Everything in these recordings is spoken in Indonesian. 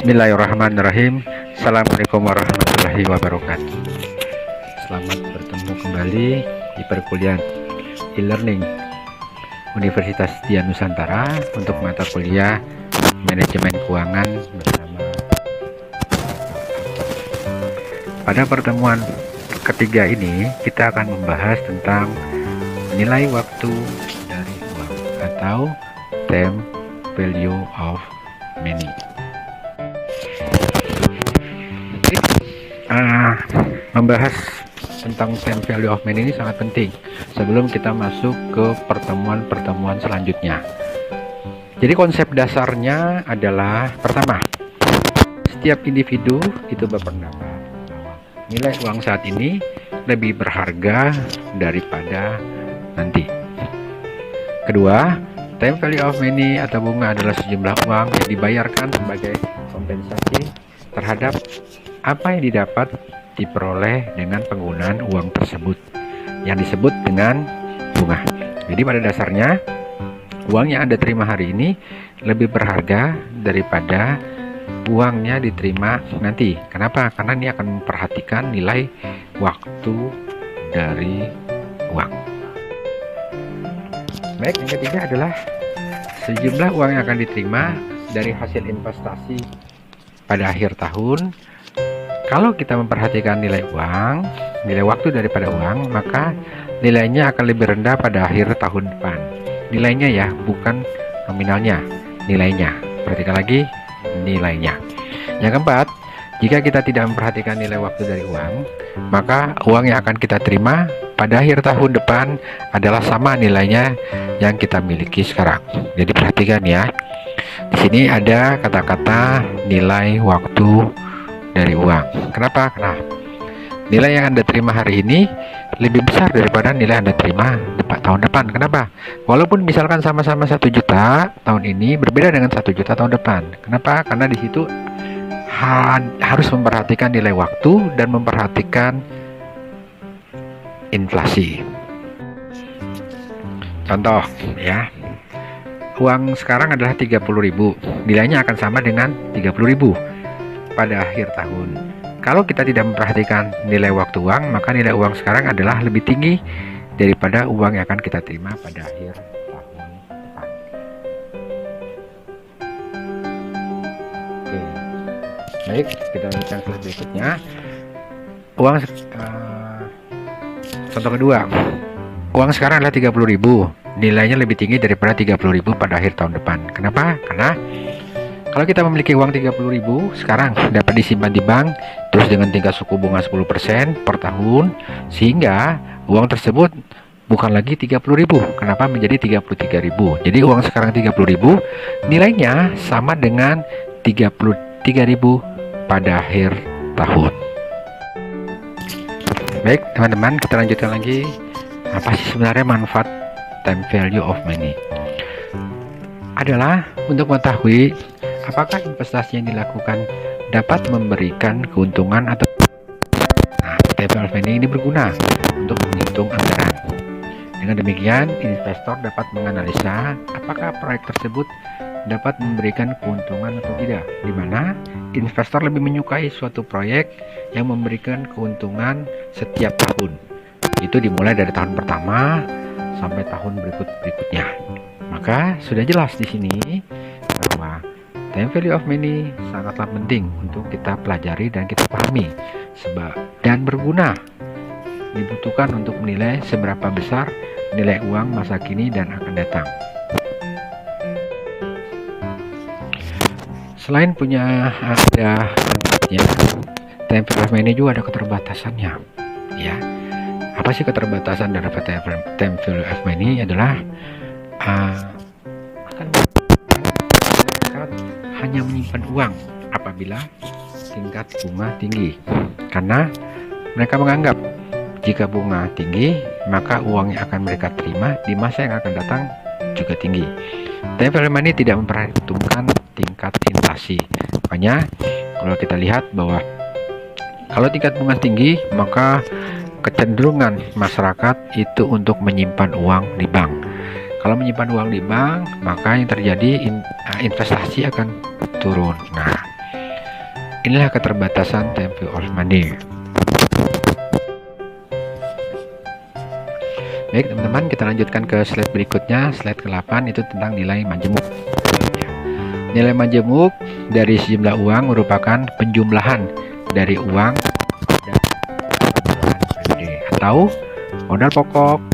Bismillahirrahmanirrahim. Assalamualaikum warahmatullahi wabarakatuh. Selamat bertemu kembali di perkuliahan e-learning Universitas Dian Nusantara untuk mata kuliah Manajemen Keuangan bersama. Pada pertemuan ketiga ini kita akan membahas tentang nilai waktu dari uang atau time value of money. Membahas tentang time value of money ini sangat penting sebelum kita masuk ke pertemuan-pertemuan selanjutnya. Jadi konsep dasarnya adalah pertama, setiap individu itu berpendapat bahwa nilai uang saat ini lebih berharga daripada nanti. Kedua, time value of money atau bunga adalah sejumlah uang yang dibayarkan sebagai kompensasi terhadap apa yang diperoleh dengan penggunaan uang tersebut yang disebut dengan bunga. Jadi pada dasarnya uang yang Anda terima hari ini lebih berharga daripada uangnya diterima nanti. Kenapa? Karena ini akan memperhatikan nilai waktu dari uang. Baik, yang ketiga adalah sejumlah uang yang akan diterima dari hasil investasi pada akhir tahun. Kalau kita memperhatikan nilai uang, nilai waktu daripada uang, maka nilainya akan lebih rendah pada akhir tahun depan. Nilainya ya, bukan nominalnya, nilainya. Perhatikan lagi nilainya. Yang keempat, jika kita tidak memperhatikan nilai waktu dari uang, maka uang yang akan kita terima pada akhir tahun depan adalah sama nilainya yang kita miliki sekarang. Jadi perhatikan ya. Di sini ada kata-kata nilai waktu dari uang. Kenapa? Karena nilai yang Anda terima hari ini lebih besar daripada nilai Anda terima tahun depan. Kenapa? Walaupun misalkan sama-sama 1 juta tahun ini, berbeda dengan 1 juta tahun depan. Kenapa? Karena di situ harus memperhatikan nilai waktu dan memperhatikan inflasi. Contoh ya, uang sekarang adalah 30.000, nilainya akan sama dengan 30.000 pada akhir tahun. Kalau kita tidak memperhatikan nilai waktu uang, maka nilai uang sekarang adalah lebih tinggi daripada uang yang akan kita terima pada akhir tahun depan. Oke. Baik, kita lanjutkan slide berikutnya. Contoh kedua, uang sekarang adalah 30.000, nilainya lebih tinggi daripada 30.000 pada akhir tahun depan. Kenapa? Karena kalau kita memiliki uang 30.000 sekarang dapat disimpan di bank terus dengan tingkat suku bunga 10% per tahun, sehingga uang tersebut bukan lagi 30.000. Kenapa menjadi 33.000? Jadi uang sekarang 30.000 nilainya sama dengan 33.000 pada akhir tahun. Baik teman-teman, kita lanjutkan lagi. Apa sih sebenarnya manfaat time value of money? Adalah untuk mengetahui apakah investasi yang dilakukan dapat memberikan keuntungan atau time value of money ini berguna untuk menghitung anggaran. Dengan demikian, investor dapat menganalisa apakah proyek tersebut dapat memberikan keuntungan atau tidak, di mana investor lebih menyukai suatu proyek yang memberikan keuntungan setiap tahun. Itu dimulai dari tahun pertama sampai tahun berikutnya. Maka sudah jelas di sini bahwa time value of money sangatlah penting untuk kita pelajari dan kita pahami dan berguna, dibutuhkan untuk menilai seberapa besar nilai uang masa kini dan akan datang. Selain punya ada manfaatnya, time value of money juga ada keterbatasannya. Ya, apa sih keterbatasan dari time value of money? Adalah akan hanya menyimpan uang apabila tingkat bunga tinggi, karena mereka menganggap jika bunga tinggi maka uang yang akan mereka terima di masa yang akan datang juga tinggi. Time value of money tidak memperhitungkan tingkat inflasi. Makanya kalau kita lihat bahwa kalau tingkat bunga tinggi, maka kecenderungan masyarakat itu untuk menyimpan uang di bank. Kalau menyimpan uang di bank, maka yang terjadi investasi akan turun. Nah, Inilah keterbatasan tempo of money. Baik teman-teman, kita lanjutkan ke slide berikutnya. Slide ke-8 itu tentang nilai majemuk. Nilai majemuk dari sejumlah uang merupakan penjumlahan dari uang pada penjumlahan periode atau modal pokok.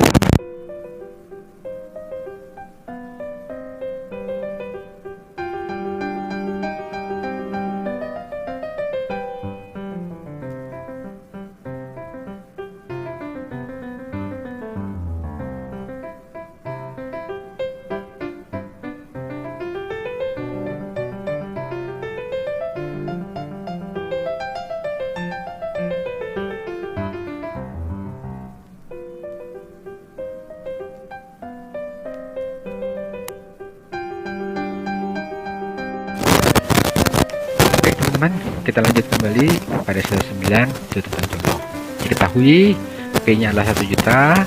Teman-teman, kita lanjut kembali pada slide 9, itu tentang contoh. Diketahui P-nya adalah 1 juta,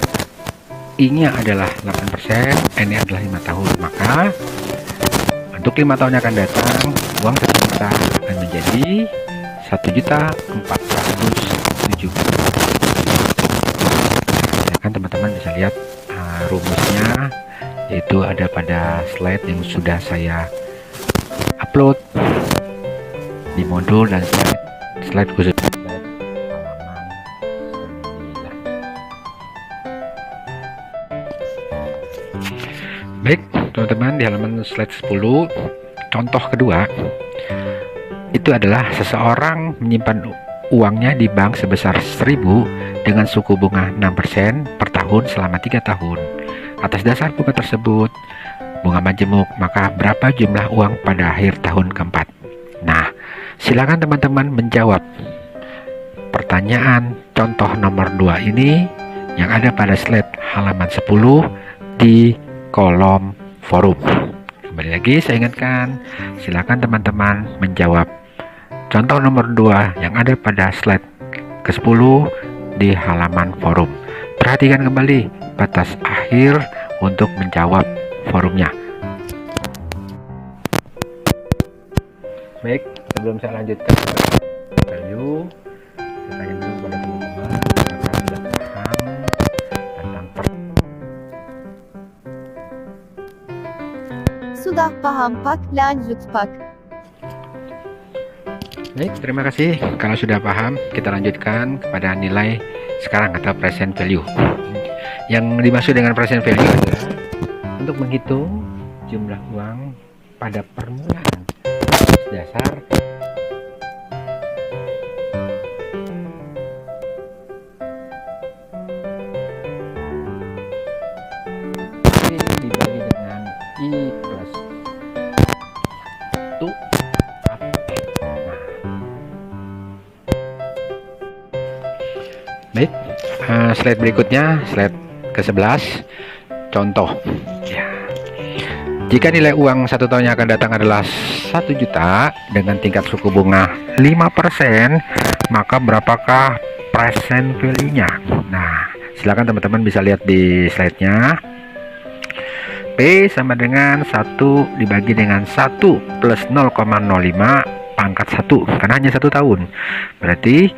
I-nya adalah 8%, N-nya adalah 5 tahun. Maka untuk 5 tahun yang akan datang, uang 1 juta akan menjadi 1.470.000. Kan teman-teman bisa lihat rumusnya, yaitu ada pada slide yang sudah saya upload di modul dan slide khusus halaman 9. Baik teman-teman, di halaman slide 10 contoh kedua itu adalah seseorang menyimpan uangnya di bank sebesar 1.000 dengan suku bunga 6% per tahun selama 3 tahun. Atas dasar bunga tersebut, bunga majemuk, maka berapa jumlah uang pada akhir tahun keempat? Nah, silakan teman-teman menjawab pertanyaan contoh nomor 2 ini yang ada pada slide halaman 10 di kolom forum. Kembali lagi saya ingatkan, silakan teman-teman menjawab contoh nomor 2 yang ada pada slide ke-10 di halaman forum. Perhatikan kembali batas akhir untuk menjawab forumnya. Baik, sebelum saya lanjutkan value, saya tanya dulu pada teman-teman apakah sudah paham tentang Sudah paham Pak, lanjut Pak. Baik, terima kasih. Kalau sudah paham, kita lanjutkan kepada nilai sekarang atau present value. Yang dimaksud dengan present value adalah untuk menghitung jumlah uang pada permulaan dasar I dibagi dengan I plus 1. Baik, slide berikutnya, slide ke-11, contoh. Jika nilai uang 1 tahun yang akan datang adalah 1 juta dengan tingkat suku bunga 5%, maka berapakah present value-nya? Nah, silakan teman-teman bisa lihat di slide-nya. P sama dengan 1 dibagi dengan 1 plus 0,05 pangkat 1, karena hanya 1 tahun. Berarti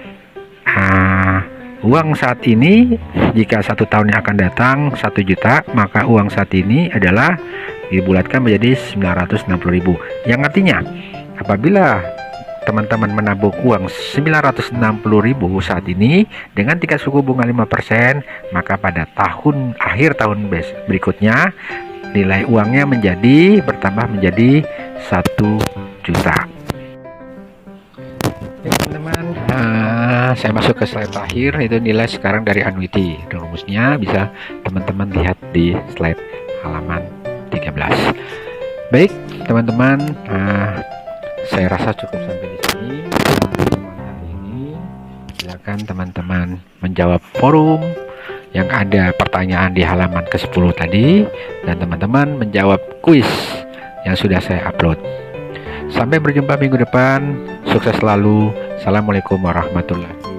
uang saat ini, jika 1 tahun yang akan datang 1 juta, maka uang saat ini adalah dibulatkan menjadi 960.000. Yang artinya apabila teman-teman menabung uang 960.000 saat ini dengan tingkat suku bunga 5%, maka pada akhir tahun berikutnya nilai uangnya bertambah menjadi 1 juta. Ya, teman-teman, saya masuk ke slide terakhir, itu nilai sekarang dari annuity. Rumusnya bisa teman-teman lihat di slide halaman 13. Baik teman-teman, saya rasa cukup sampai di sini pertemuan hari ini. Silakan teman-teman menjawab forum yang ada pertanyaan di halaman ke-10 tadi, dan teman-teman menjawab kuis yang sudah saya upload. Sampai berjumpa minggu depan. Sukses selalu. Assalamualaikum warahmatullahi wabarakatuh.